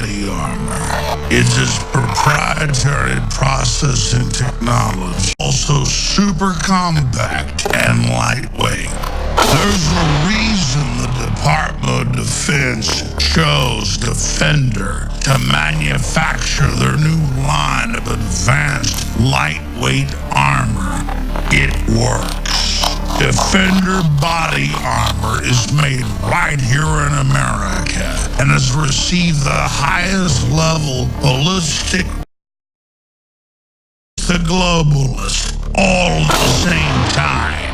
body armor. It's its proprietary processing technology, also super compact and lightweight. There's a reason the Department of Defense chose Defender to manufacture their new line of advanced lightweight armor. It works. Defender body armor is made right here in America and has received the highest level ballistic the globalists all at the same time.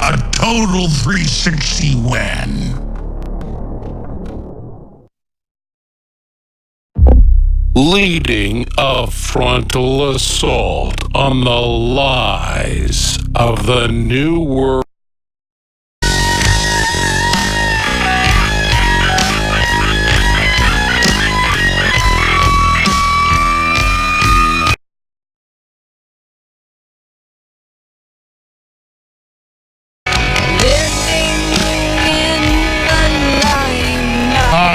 A total 360 win. Leading a frontal assault on the lies of the New World.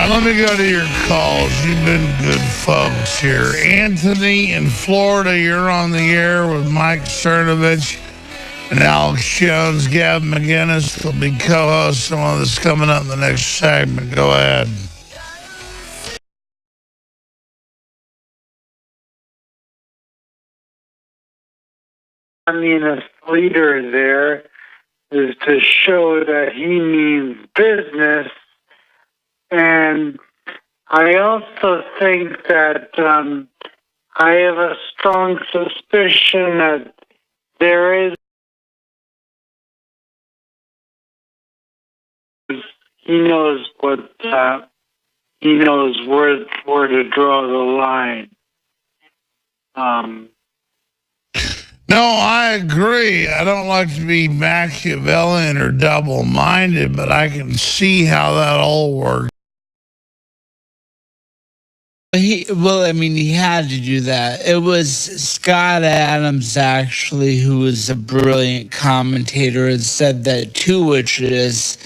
Let me go to your calls. You've been good folks here. Anthony in Florida, you're on the air with Mike Cernovich and Alex Jones. Gavin McGinnis will be co-hosting one that's coming up in the next segment. Go ahead. Communist leader there is to show that he means business. And I also think that I have a strong suspicion that there is, he knows what, he knows where to draw the line. No, I agree. I don't like to be Machiavellian or double-minded, but I can see how that all works. He had to do that. It was Scott Adams, actually, who was a brilliant commentator, and said that too, which is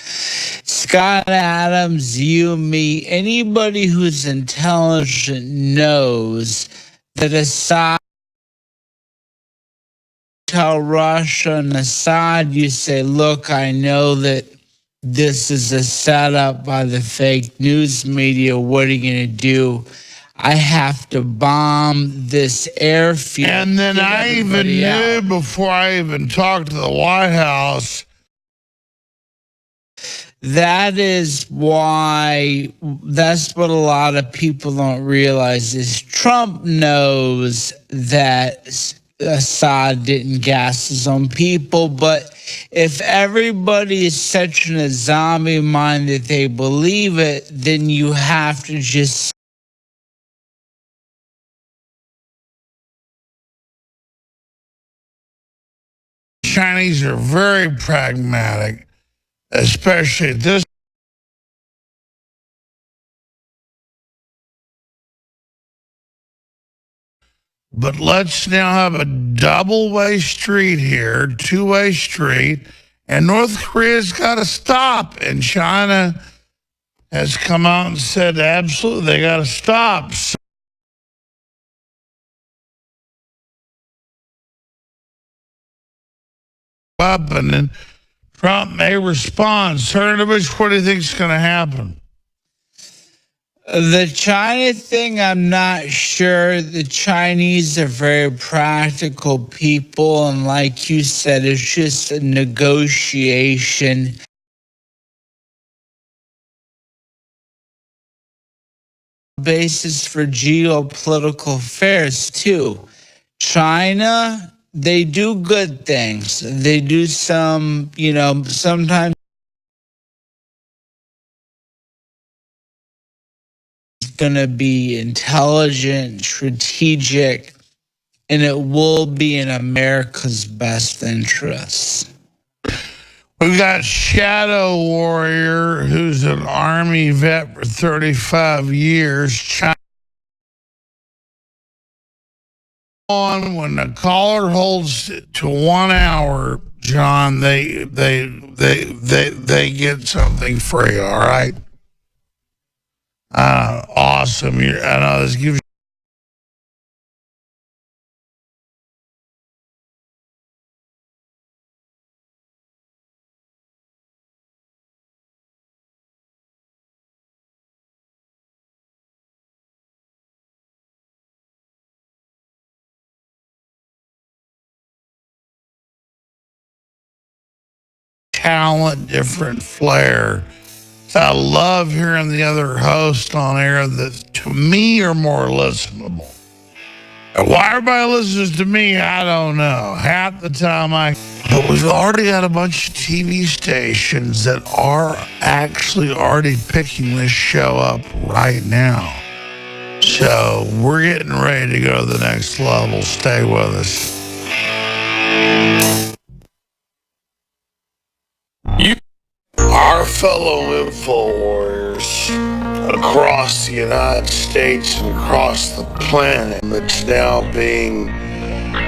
Scott Adams, you, me, anybody who's intelligent knows that Assad, tell Russia and Assad, you say, look, I know that this is a setup by the fake news media. What are you going to do? I have to bomb this airfield. And then I even knew before I even talked to the White House. That is why, that's what a lot of people don't realize is Trump knows that Assad didn't gas his own people, but if everybody is such in a zombie mind that they believe it, then you have to just Chinese are very pragmatic, especially at this. But let's now have a double-way street here, two-way street, and North Korea's got to stop. And China has come out and said, absolutely, they got to stop. Up, and then Trump may respond. Cernovich, what do you think is going to happen? The China thing, I'm not sure. The Chinese are very practical people, and like you said, it's just a negotiation. Basis for geopolitical affairs, too. China, they do good things. They do some, sometimes it's going to be intelligent, strategic, and it will be in America's best interests. We've got Shadow Warrior, who's an Army vet for 35 years. China. When the caller holds to 1 hour, John, they get something free. All right. Awesome. I know this gives talent, different flair. So I love hearing the other hosts on air that to me are more listenable. And why everybody listens to me, I don't know. Half the time but we've already got a bunch of TV stations that are actually already picking this show up right now. So we're getting ready to go to the next level. Stay with us. Our fellow info warriors across the United States and across the planet that's now being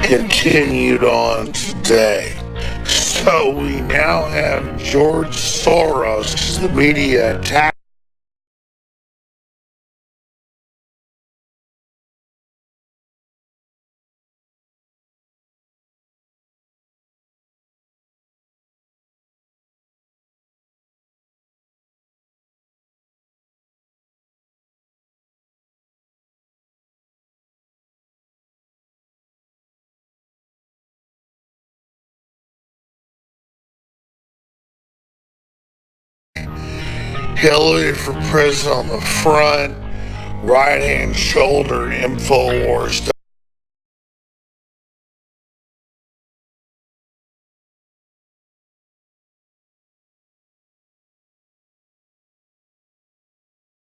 continued on today. So we now have George Soros, the media attack. Hillary for Prison on the front, right hand shoulder, Infowars.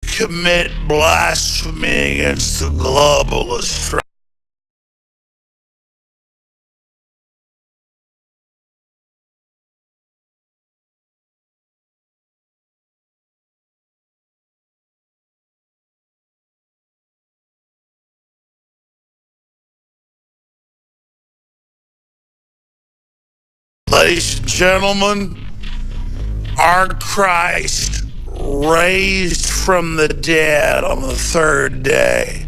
Commit blasphemy against the globalist. Ladies and gentlemen, our Christ raised from the dead on the third day.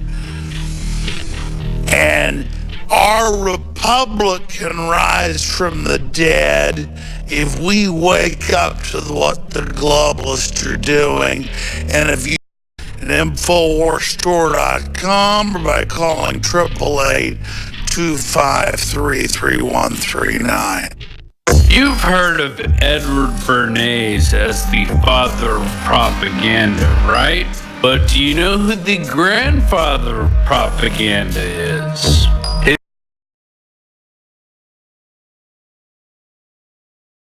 And our republic can rise from the dead if we wake up to what the globalists are doing. And if you at InfoWarsStore.com or by calling 888-253-3139. You've heard of Edward Bernays as the father of propaganda, right? But do you know who the grandfather of propaganda is?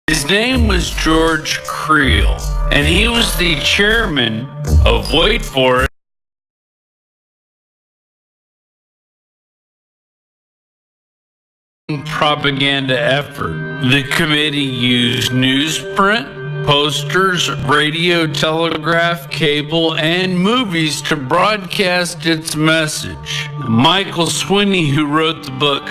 His name was George Creel, and he was the chairman of, wait for it, propaganda effort. The committee used newsprint, posters, radio, telegraph, cable, and movies to broadcast its message. Michael Swinney, who wrote the book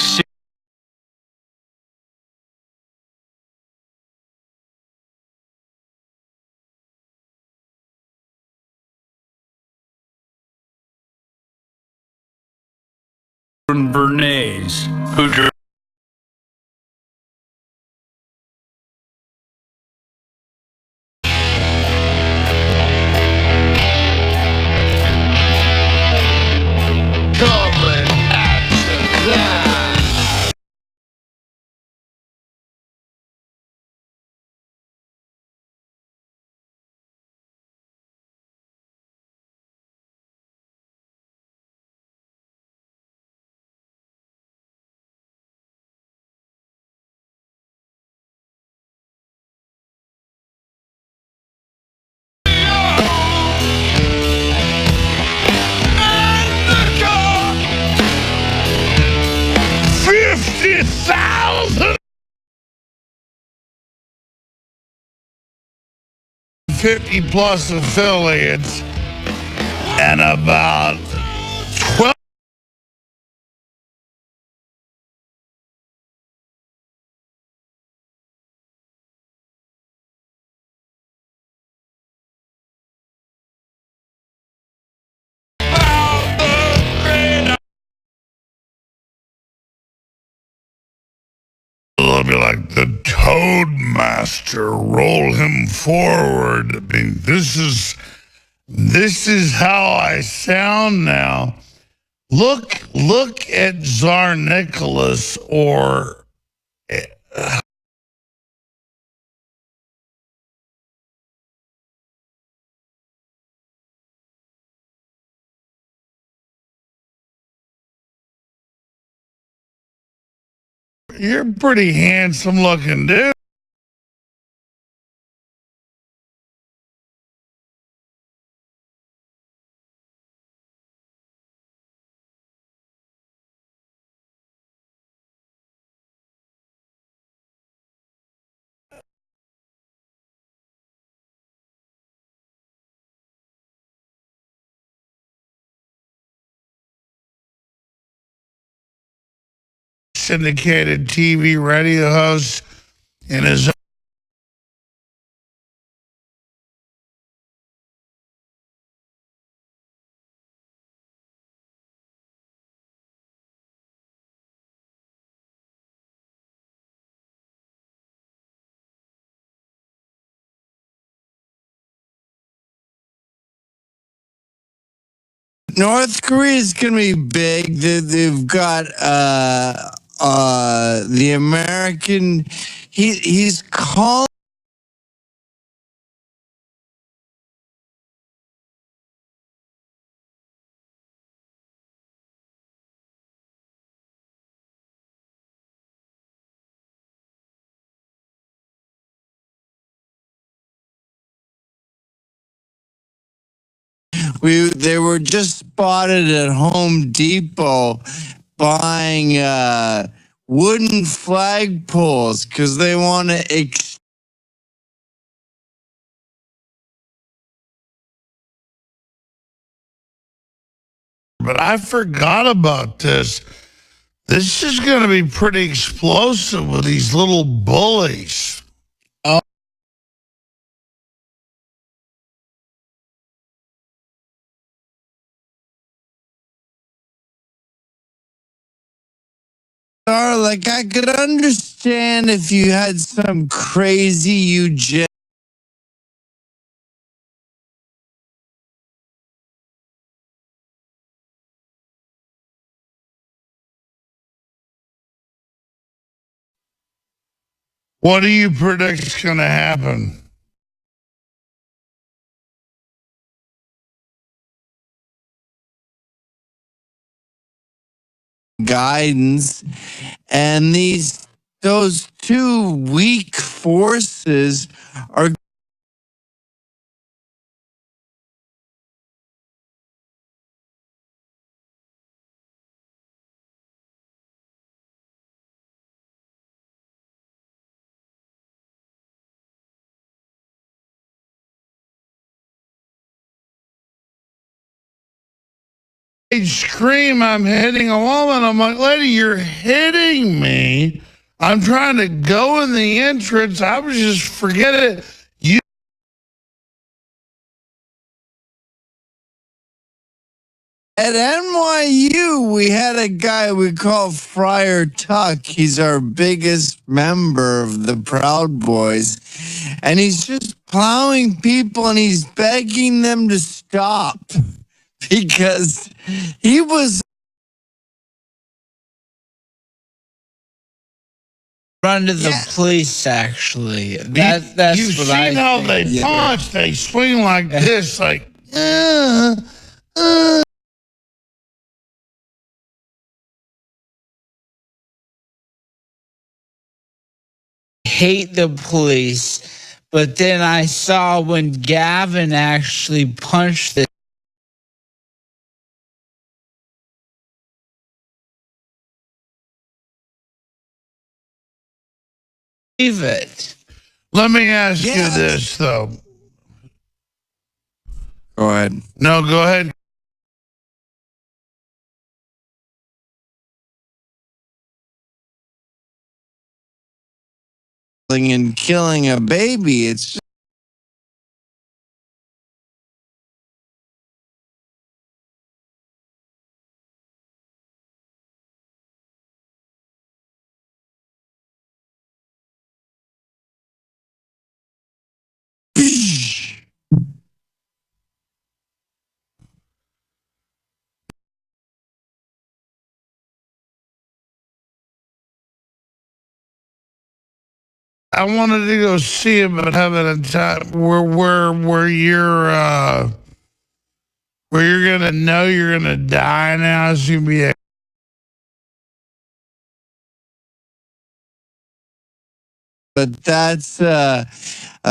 Bernays, who $50,000 plus affiliates and about 12 be like the Toadmaster, roll him forward. I mean, this is how I sound now. Look at Tsar Nicholas or you're a pretty handsome looking dude. Syndicated TV radio host in his North Korea is going to be big. They've got the American. He's calling. They were just spotted at Home Depot buying wooden flagpoles because they want to but I forgot about this. This is going to be pretty explosive with these little bullies. like I could understand if you had some crazy eugenics. What do you predict is going to happen? Guidance, and those two weak forces are They scream, I'm hitting a woman. I'm like, lady, you're hitting me. I'm trying to go in the entrance. I was just, forget it. You at NYU. We had a guy we call Friar Tuck. He's our biggest member of the Proud Boys, and he's just plowing people and he's begging them to stop because he was Run to the police, actually. That's you've what seen how think. they punch. They swing like this, like, hate the police, but then I saw when Gavin actually punched the it. Let me ask you this, though. Go ahead. No, go ahead. And killing a baby. It's just wanted to go see him, but having a time where you're gonna know you're gonna die now. It's gonna be but that's a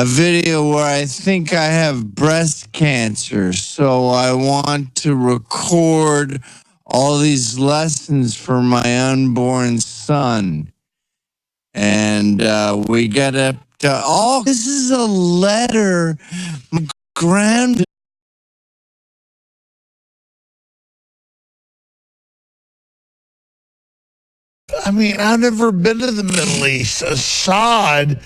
video where I think I have breast cancer, so I want to record all these lessons for my unborn son. And we get up to all. This is a letter my grand. I mean, I've never been to the Middle East. Assad,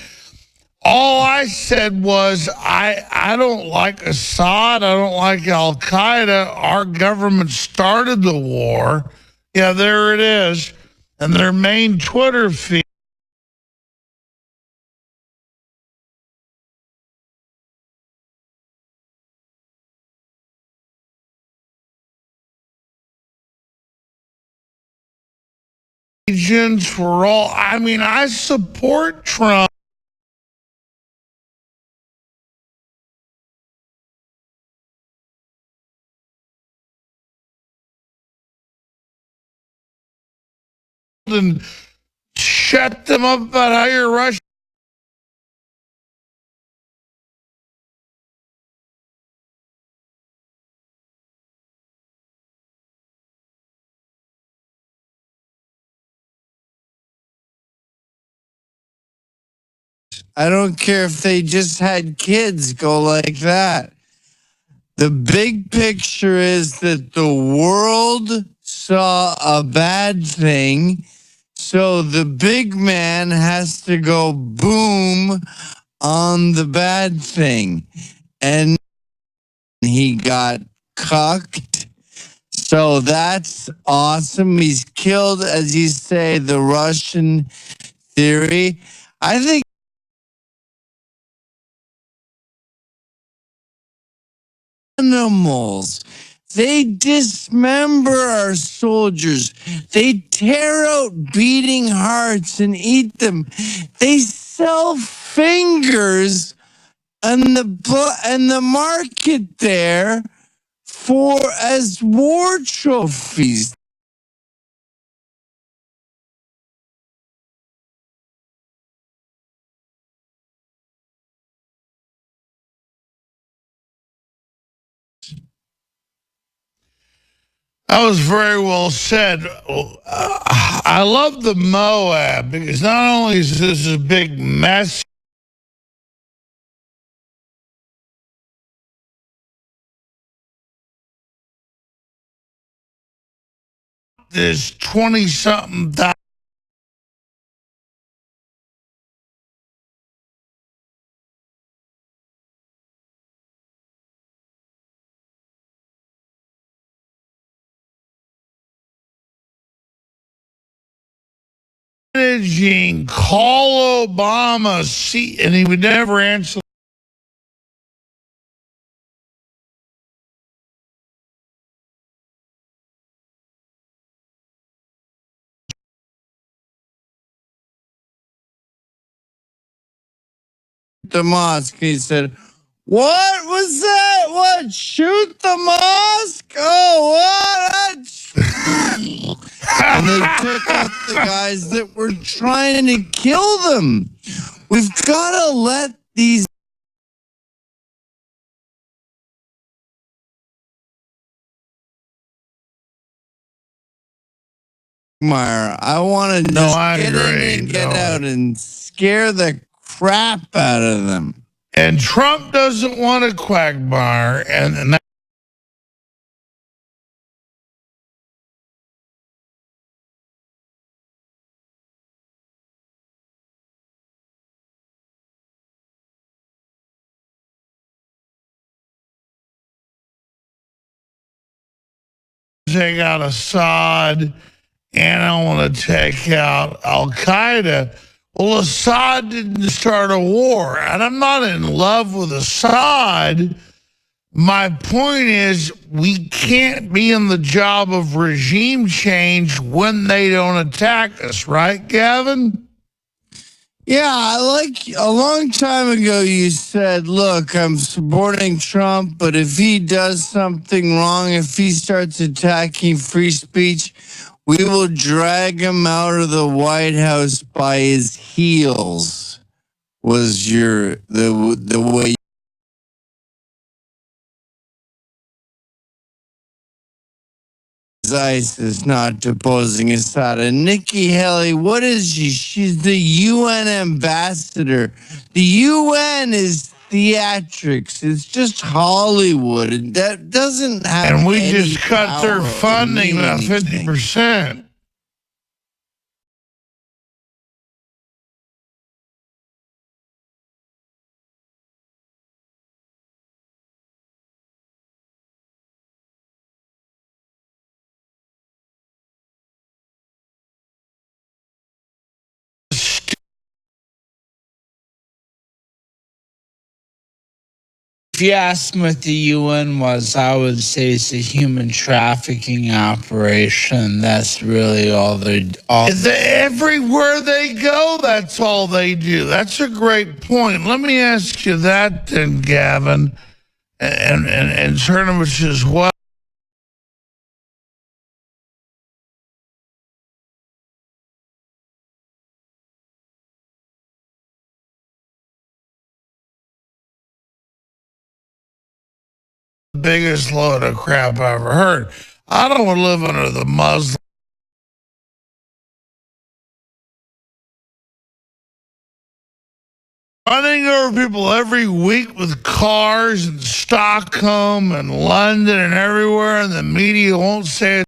all I said was, I don't like Assad. I don't like Al-Qaeda. Our government started the war. Yeah, there it is. And their main Twitter feed. Agents for all. I mean, I support Trump. And shut them up about how you're Russian. I don't care if they just had kids go like that. The big picture is that the world saw a bad thing, so the big man has to go boom on the bad thing. And he got cucked. So that's awesome. He's killed, as you say, the Russian theory. I think animals. They dismember our soldiers. They tear out beating hearts and eat them. They sell fingers in the market there for as war trophies. That was very well said. I love the Moab because not only is this a big mess, there's 20-something managing, call Obama, see, and he would never answer. The mosque. He said, "What was that? What? Shoot the mosque? Oh, what?" And they took out the guys that were trying to kill them. We've got to let these. I want to just get in and get out and scare the crap out of them. And Trump doesn't want a quagmire, and take out Assad, and I want to take out Al-Qaeda. Well, Assad didn't start a war, and I'm not in love with Assad. My point is, we can't be in the job of regime change when they don't attack us, right, Gavin? Yeah, like a long time ago, you said, look, I'm supporting Trump, but if he does something wrong, if he starts attacking free speech, we will drag him out of the White House by his heels, was the way ISIS not deposing Assad. And Nikki Haley, what is she? She's the UN ambassador. The UN is theatrics. It's just Hollywood. That doesn't have And we any just cut their power or funding mean by anything. 50%. If you ask me what the UN was, I would say it's a human trafficking operation. That's really all they're all. Everywhere they go, that's all they do. That's a great point. Let me ask you that then, Gavin, and Cernovich as well. The biggest load of crap I ever heard. I don't want to live under the Muslim. Running over people every week with cars in Stockholm and London and everywhere, and the media won't say it.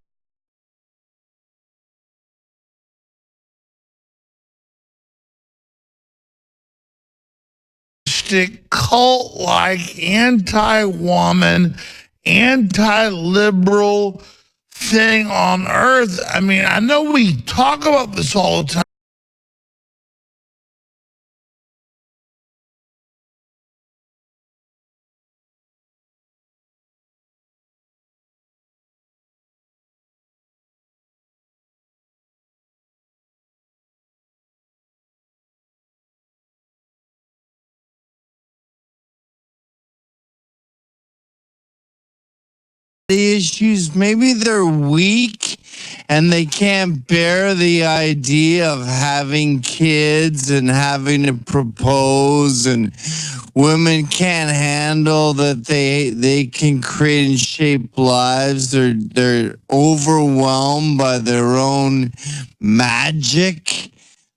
Cult-like, anti-woman, anti-liberal thing on earth. I mean, I know we talk about this all the time. The issues, maybe they're weak and they can't bear the idea of having kids and having to propose, and women can't handle that they can create and shape lives. They're overwhelmed by their own magic.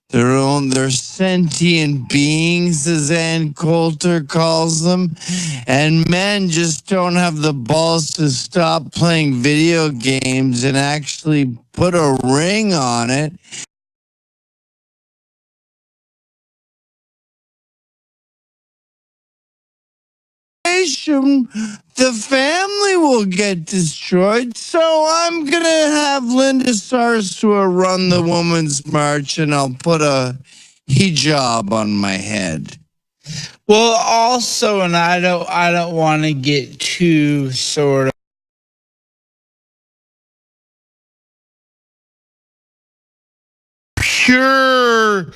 They're sentient beings, as Ann Coulter calls them. And men just don't have the balls to stop playing video games and actually put a ring on it. The family will get destroyed. So I'm going to have Linda Sarsour run the Women's March, and I'll put a hijab on my head. Well, also, and I don't want to get too sort of pure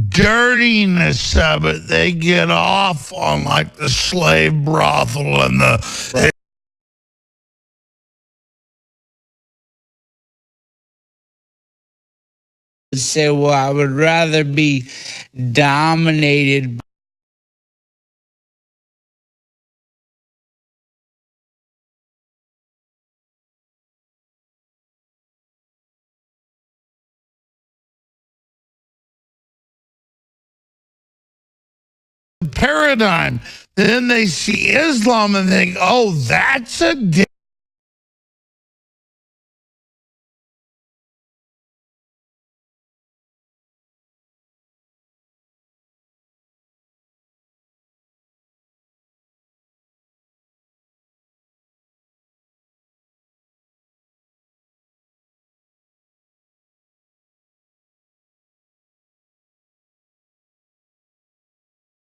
dirtiness of it. They get off on like the slave brothel and the say, well, I would rather be dominated. paradigm. Then they see Islam and think, oh, that's a